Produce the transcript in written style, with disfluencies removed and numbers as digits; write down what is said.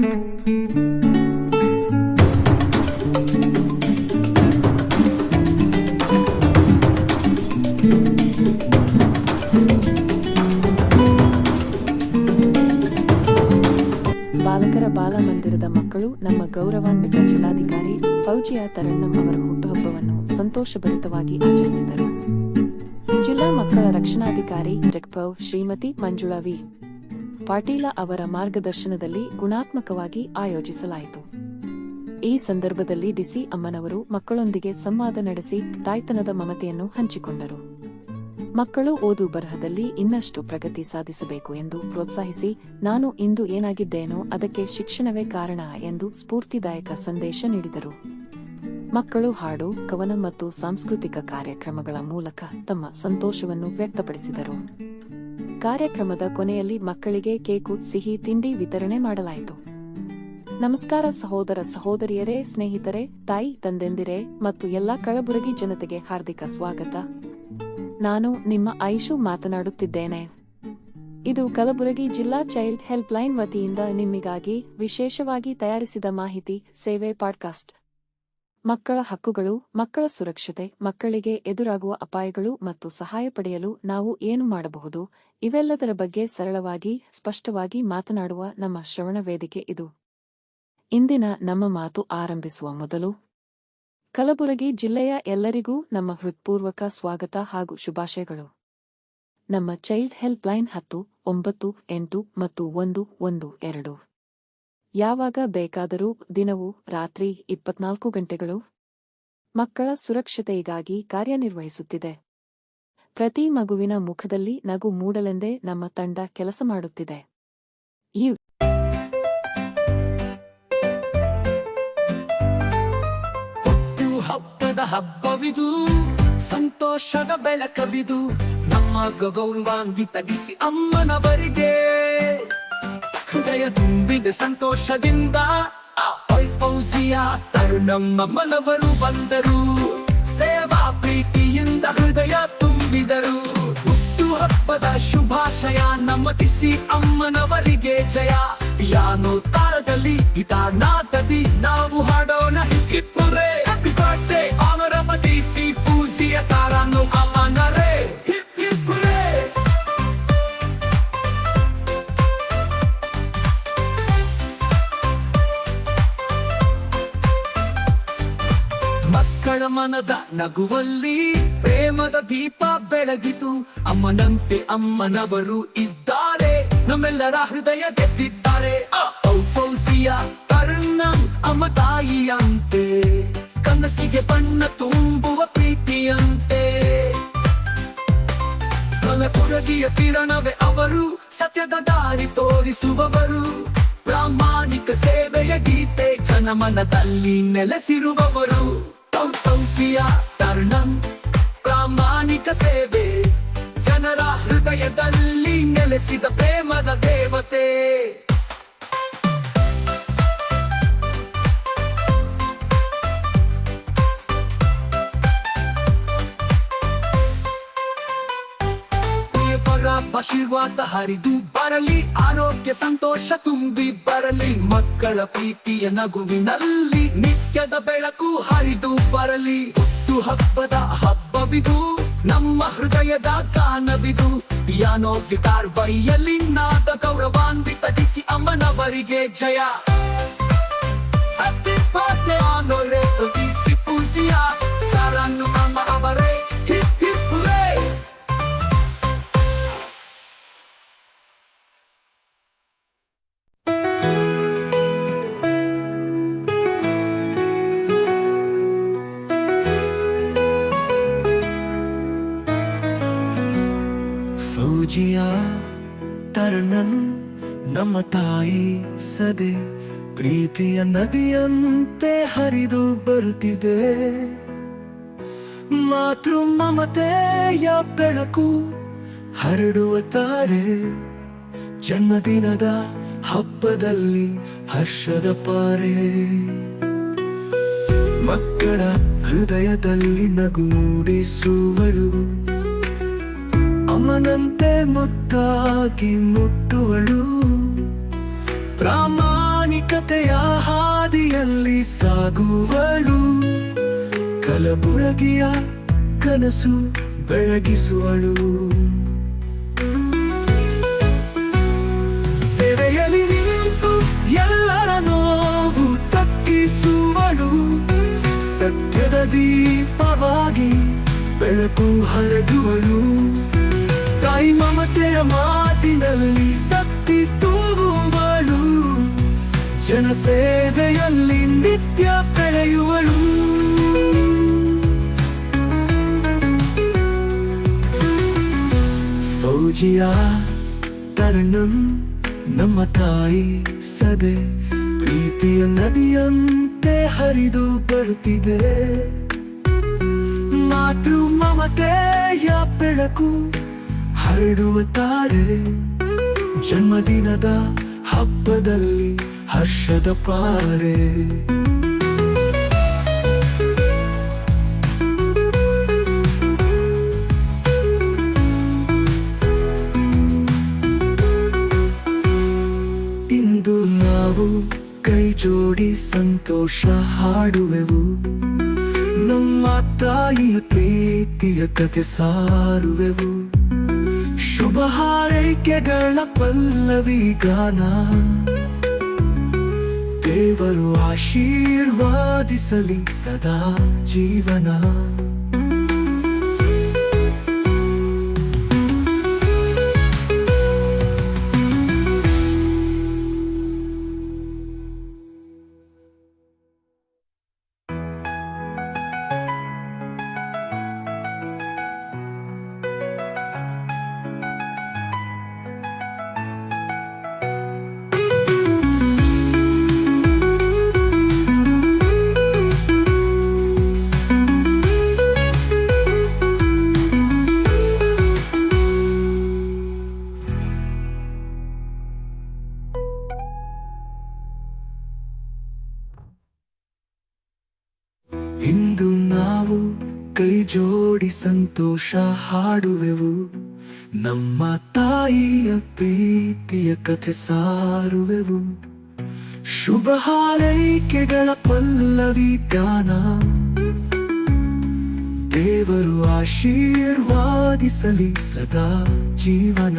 ಬಾಲಕರ ಬಾಲಮಂದಿರದ ಮಕ್ಕಳು ನಮ್ಮ ಗೌರವಾನ್ವಿತ ಜಿಲ್ಲಾಧಿಕಾರಿ ಫೌಜಿಯಾ ತರಣ್ಣಂ ಅವರ ಹುಟ್ಟುಹಬ್ಬವನ್ನು ಸಂತೋಷಭರಿತವಾಗಿ ಆಚರಿಸಿದರು. ಜಿಲ್ಲಾ ಮಕ್ಕಳ ರಕ್ಷಣಾಧಿಕಾರಿ ಜಗಪೌ ಶ್ರೀಮತಿ ಮಂಜುಳಾ ವಿ. ಪಾಟೀಲ ಅವರ ಮಾರ್ಗದರ್ಶನದಲ್ಲಿ ಗುಣಾತ್ಮಕವಾಗಿ ಆಯೋಜಿಸಲಾಯಿತು. ಈ ಸಂದರ್ಭದಲ್ಲಿ ಡಿಸಿ ಅಮ್ಮನವರು ಮಕ್ಕಳೊಂದಿಗೆ ಸಂವಾದ ನಡೆಸಿ ತಾಯ್ತನದ ಮಮತೆಯನ್ನು ಹಂಚಿಕೊಂಡರು. ಮಕ್ಕಳು ಓದು ಬರಹದಲ್ಲಿ ಇನ್ನಷ್ಟು ಪ್ರಗತಿ ಸಾಧಿಸಬೇಕು ಎಂದು ಪ್ರೋತ್ಸಾಹಿಸಿ, ನಾನು ಇಂದು ಏನಾಗಿದ್ದೇನೋ ಅದಕ್ಕೆ ಶಿಕ್ಷಣವೇ ಕಾರಣ ಎಂದು ಸ್ಫೂರ್ತಿದಾಯಕ ಸಂದೇಶ ನೀಡಿದರು. ಮಕ್ಕಳು ಹಾಡು, ಕವನ ಮತ್ತು ಸಾಂಸ್ಕೃತಿಕ ಕಾರ್ಯಕ್ರಮಗಳ ಮೂಲಕ ತಮ್ಮ ಸಂತೋಷವನ್ನು ವ್ಯಕ್ತಪಡಿಸಿದರು. ಕಾರ್ಯಕ್ರಮದ ಕೊನೆಯಲ್ಲಿ ಮಕ್ಕಳಿಗೆ ಕೇಕು, ಸಿಹಿ ತಿಂಡಿ ವಿತರಣೆ ಮಾಡಲಾಯಿತು. ನಮಸ್ಕಾರ ಸಹೋದರ ಸಹೋದರಿಯರೇ, ಸ್ನೇಹಿತರೆ, ತಾಯಿ ತಂದೆಂದಿರೇ ಮತ್ತು ಎಲ್ಲಾ ಕಲಬುರಗಿ ಜನತೆಗೆ ಹಾರ್ದಿಕ ಸ್ವಾಗತ. ನಾನು ನಿಮ್ಮ ಐಶು ಮಾತನಾಡುತ್ತಿದ್ದೇನೆ. ಇದು ಕಲಬುರಗಿ ಜಿಲ್ಲಾ ಚೈಲ್ಡ್ ಹೆಲ್ಪ್ ಲೈನ್ ವತಿಯಿಂದ ನಿಮಗಾಗಿ ವಿಶೇಷವಾಗಿ ತಯಾರಿಸಿದ ಮಾಹಿತಿ ಸೇವೆ ಪಾಡ್ಕಾಸ್ಟ್. ಮಕ್ಕಳ ಹಕ್ಕುಗಳು, ಮಕ್ಕಳ ಸುರಕ್ಷತೆ, ಮಕ್ಕಳಿಗೆ ಎದುರಾಗುವ ಅಪಾಯಗಳು ಮತ್ತು ಸಹಾಯ ಪಡೆಯಲು ನಾವು ಏನು ಮಾಡಬಹುದು, ಇವೆಲ್ಲದರ ಬಗ್ಗೆ ಸರಳವಾಗಿ, ಸ್ಪಷ್ಟವಾಗಿ ಮಾತನಾಡುವ ನಮ್ಮ ಶ್ರವಣ ವೇದಿಕೆ ಇದು. ಇಂದಿನ ನಮ್ಮ ಮಾತು ಆರಂಭಿಸುವ ಮೊದಲು ಕಲಬುರಗಿ ಜಿಲ್ಲೆಯ ಎಲ್ಲರಿಗೂ ನಮ್ಮ ಹೃತ್ಪೂರ್ವಕ ಸ್ವಾಗತ ಹಾಗೂ ಶುಭಾಶಯಗಳು. ನಮ್ಮ ಚೈಲ್ಡ್ ಹೆಲ್ಪ್ ಲೈನ್ 10 9 8 ಮತ್ತು 112 ಯಾವಾಗ ಬೇಕಾದರೂ ದಿನವೂ ರಾತ್ರಿ 24 ಗಂಟೆಗಳು ಮಕ್ಕಳ ಸುರಕ್ಷತೆಗಾಗಿ ಕಾರ್ಯನಿರ್ವಹಿಸುತ್ತಿದೆ. ಪ್ರತಿ ಮಗುವಿನ ಮುಖದಲ್ಲಿ ನಗು ಮೂಡಲೆಂದೇ ನಮ್ಮ ತಂಡ ಕೆಲಸ ಮಾಡುತ್ತಿದೆ. ಈ ಹಬ್ಬವಿದು, ಸಂತೋಷದ ಬೆಳಕವಿದು, ನಮ್ಮ ಗೌರವಾನ್ವಿತ ಡಿಸಿ ಅಮ್ಮನವರಿಗೆ ಹೃದಯ ತುಂಬಿದ ಸಂತೋಷದಿಂದ ಫೌಜಿಯಾ ತರಣ್ಣಂ ಅಮ್ಮನವರು ಬಂದರು. ಸೇವಾ ಪ್ರೀತಿಯಿಂದ ಹೃದಯ ತುಂಬಿದರು. ಹುಟ್ಟುಹಬ್ಬದ ಶುಭಾಶಯ ನಮ್ಮ ಡಿಸಿ ಅಮ್ಮನವರಿಗೆ ಜಯ. ಪಿಯಾನೋ ತಾಳದಲ್ಲಿ, ಗಿಟಾರ್ ನಾದದಿ ನಾವು ಹಾಡೋಣ hip hurray. Happy birthday honourable DC Fouzia Tarannum ಅಮ್ಮನವರೇ, ಹಿಪ್ ಹಿಪ್ಪುರೇ. ಮಕ್ಕಳ ಮನದ ನಗುವಲ್ಲಿ ಪ್ರೇಮದ ದೀಪ ಬೆಳಗಿತು. ಅಮ್ಮನಂತೆ ಅಮ್ಮನವರು ಇದ್ದಾರೆ, ನಮ್ಮೆಲ್ಲರ ಹೃದಯ ಗೆದ್ದಿದ್ದಾರೆ. ಫೌಜಿಯಾ ತರಣ್ಣಂ ಅಮ್ಮ ತಾಯಿಯಂತೆ, ಕನಸಿಗೆ ಬಣ್ಣ ತುಂಬುವ ಪ್ರೀತಿಯಂತೆ. ಕಲಬುರಗಿಯ ಕಿರಣವೇ ಅವರು, ಸತ್ಯದ ದಾರಿ ತೋರಿಸುವವರು. ಪ್ರಾಮಾಣಿಕ ಸೇವೆಯ ಗೀತೆ ಜನಮನದಲ್ಲಿ ನೆಲೆಸಿರುವವರು. ಫೌಜಿಯಾ ತರಣ್ಣಂ ಪ್ರಾಮಾಣಿಕ ಸೇವೆ, ಜನರ ಹೃದಯದಲ್ಲಿ ನೆಲೆಸಿದ ಪ್ರೇಮದ ದೇವತೆ. ಆಶೀರ್ವಾದ ಹರಿದು ಬರಲಿ, ಆರೋಗ್ಯ ಸಂತೋಷ ತುಂಬಿ ಬರಲಿ. ಮಕ್ಕಳ ಪ್ರೀತಿಯ ನಗುವಿನಲ್ಲಿ ನಿತ್ಯದ ಬೆಳಕು ಹರಿದು ಬರಲಿ. ಹುಟ್ಟು ಹಬ್ಬದ ಹಬ್ಬವಿದು, ನಮ್ಮ ಹೃದಯದ ಗಾನವಿದು. ಪಿಯಾನೋ ಗಿಟಾರ್ ವೈಯಲಿನ್ ನಾದ ಗೌರವಾನ್ವಿತ ಡಿಸಿ ಅಮ್ಮನವರಿಗೆ ಜಯ. Happy birthday honourable DC Fouzia Tarannum ಅಮ್ಮನವರೇ, ಹಿಪ್ ಹಿಪ್ಪುರೇ. ಫೌಜಿಯಾ ತರಣ್ಣಂ ನಮ್ಮ ತಾಯಿ ಸದೆ, ಪ್ರೀತಿಯ ನದಿಯಂತೆ ಹರಿದು ಬರುತ್ತಿದೆ. ಮಾತೃ ಮಮತೆಯ ಬೆಳಕು ಹರಡುವ ತಾರೆ. ಜನ್ಮದಿನದ ಹಬ್ಬದಲ್ಲಿ ಹರ್ಷದ ಪಾರೆ. ಮಕ್ಕಳ ಹೃದಯದಲ್ಲಿ ನಗು ಮೂಡಿಸುವಳು. ಅಮ್ಮನಂತೆ ಮುದ್ದಾಗಿ ಮುಟ್ಟುವಳು. ಪ್ರಾಮಾಣಿಕ ಏಕತೆಯ ಹಾದಿಯಲ್ಲಿ ಸಾಗುವಳು, ಕಲಬುರಗಿಯ ಕನಸು ಬೆಳಗಿಸುವಳು. ಸೇವೆಯಲ್ಲಿ ನಿಂತು ಎಲ್ಲರ ನೋವು ತಗ್ಗಿಸುವಳು, ಸತ್ಯದ ದೀಪವಾಗಿ ಬೆಳಕು ಹರಡುವಳು. ತಾಯಿ ಮಮತೆಯ ಮಾತಿನಲ್ಲಿ ಶಕ್ತಿ ತುಂಬುವಳು, ಜನಸೇವೆಯಲ್ಲಿ ನಿತ್ಯ ಬೆಳೆಯುವಳು. ಫೌಜಿಯಾ ತರಣಂ ನಮ್ಮ ತಾಯಿ ಸದೆ ಪ್ರೀತಿಯ ನದಿಯಂತೆ ಹರಿದು ಬರುತ್ತಿದೆ. ಮಾತೃ ಮಮತೆಯ ಬೆಳಕು ಹರಡುವ ತಾರೆ, ಜನ್ಮದಿನದ ಹಬ್ಬದಲ್ಲಿ ಹರ್ಷದ ಪಾರೆ. ಇಂದು ನಾವು ಕೈ ಜೋಡಿ ಸಂತೋಷ ಹಾಡುವೆವು, ನಮ್ಮ ತಾಯಿಯ ಪ್ರೀತಿಯ ಕಥೆ ಸಾರುವೆವು. ಶುಭ ಹಾರೈಕೆಗಳ ಪಲ್ಲವಿ ಗಾನ, ದೇವರು ಆಶೀರ್ವಾದಿಸಲಿ ಸದಾ ಜೀವನ. ಇಂದು ನಾವು ಕೈ ಜೋಡಿ ಸಂತೋಷ ಹಾಡುವೆವು, ನಮ್ಮ ತಾಯಿಯ ಪ್ರೀತಿಯ ಕಥೆ ಸಾರುವೆವು. ಶುಭ ಹಾರೈಕೆಗಳ ಪಲ್ಲವಿ ಗಾನ, ದೇವರು ಆಶೀರ್ವಾದಿಸಲಿ ಸದಾ ಜೀವನ.